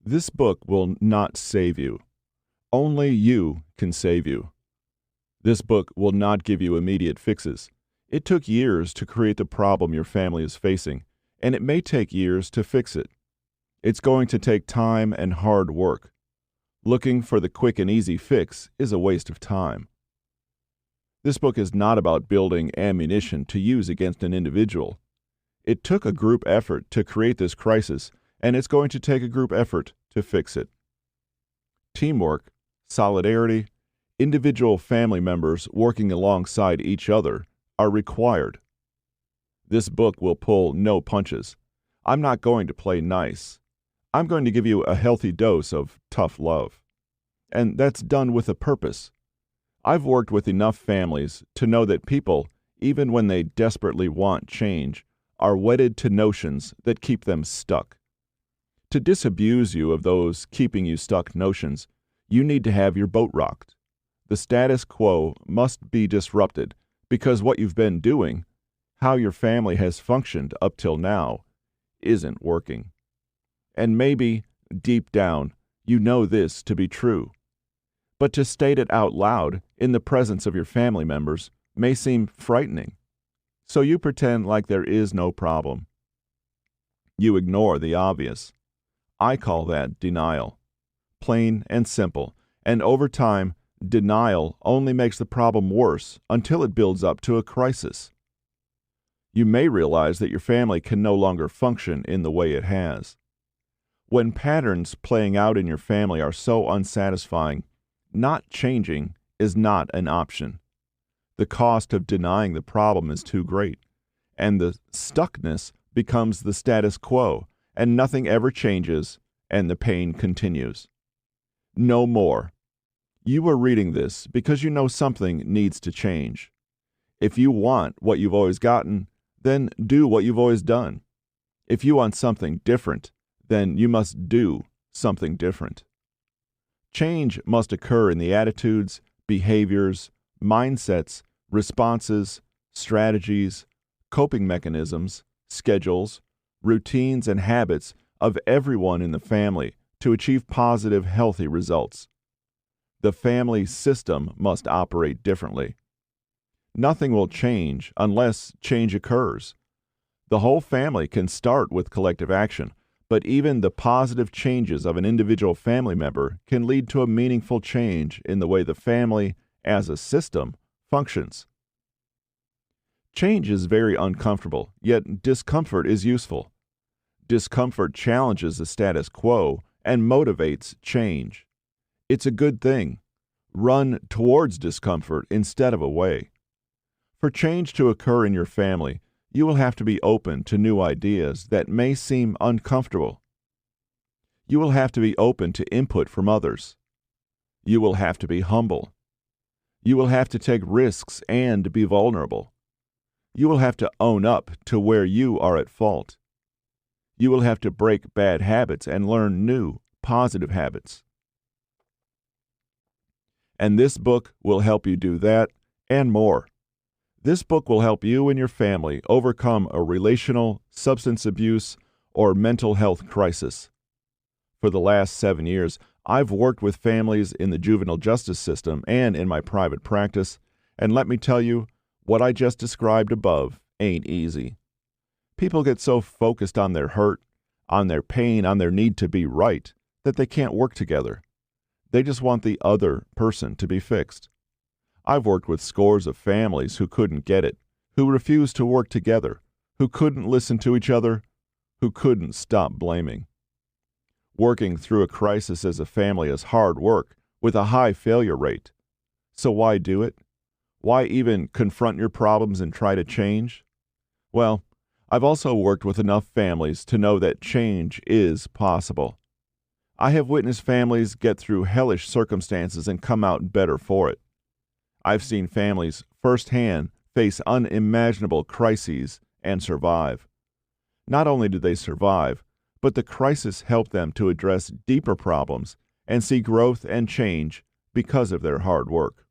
This book will not save you. Only you can save you. This book will not give you immediate fixes. It took years to create the problem your family is facing, and it may take years to fix it. It's going to take time and hard work. Looking for the quick and easy fix is a waste of time. This book is not about building ammunition to use against an individual. It took a group effort to create this crisis, and it's going to take a group effort to fix it. Teamwork, solidarity, individual family members working alongside each other are required. This book will pull no punches. I'm not going to play nice. I'm going to give you a healthy dose of tough love. And that's done with a purpose. I've worked with enough families to know that people, even when they desperately want change, are wedded to notions that keep them stuck. To disabuse you of those keeping you stuck notions, you need to have your boat rocked. The status quo must be disrupted because what you've been doing, how your family has functioned up till now, isn't working. And maybe, deep down, you know this to be true. But to state it out loud in the presence of your family members may seem frightening. So you pretend like there is no problem. You ignore the obvious. I call that denial. Plain and simple. And over time, denial only makes the problem worse until it builds up to a crisis. You may realize that your family can no longer function in the way it has. When patterns playing out in your family are so unsatisfying, not changing is not an option. The cost of denying the problem is too great, and the stuckness becomes the status quo, and nothing ever changes, and the pain continues. No more. You are reading this because you know something needs to change. If you want what you've always gotten, then do what you've always done. If you want something different, then you must do something different. Change must occur in the attitudes, behaviors, mindsets, responses, strategies, coping mechanisms, schedules, routines, and habits of everyone in the family to achieve positive, healthy results. The family system must operate differently. Nothing will change unless change occurs. The whole family can start with collective action, but even the positive changes of an individual family member can lead to a meaningful change in the way the family, as a system, functions. Change is very uncomfortable, yet discomfort is useful. Discomfort challenges the status quo and motivates change. It's a good thing. Run towards discomfort instead of away. For change to occur in your family, you will have to be open to new ideas that may seem uncomfortable. You will have to be open to input from others. You will have to be humble. You will have to take risks and be vulnerable. You will have to own up to where you are at fault. You will have to break bad habits and learn new, positive habits. And this book will help you do that and more. This book will help you and your family overcome a relational, substance abuse, or mental health crisis. For the last 7 years, I've worked with families in the juvenile justice system and in my private practice, and let me tell you, what I just described above ain't easy. People get so focused on their hurt, on their pain, on their need to be right, that they can't work together. They just want the other person to be fixed. I've worked with scores of families who couldn't get it, who refused to work together, who couldn't listen to each other, who couldn't stop blaming. Working through a crisis as a family is hard work with a high failure rate. So why do it? Why even confront your problems and try to change? Well, I've also worked with enough families to know that change is possible. I have witnessed families get through hellish circumstances and come out better for it. I've seen families firsthand face unimaginable crises and survive. Not only did they survive, but the crisis helped them to address deeper problems and see growth and change because of their hard work.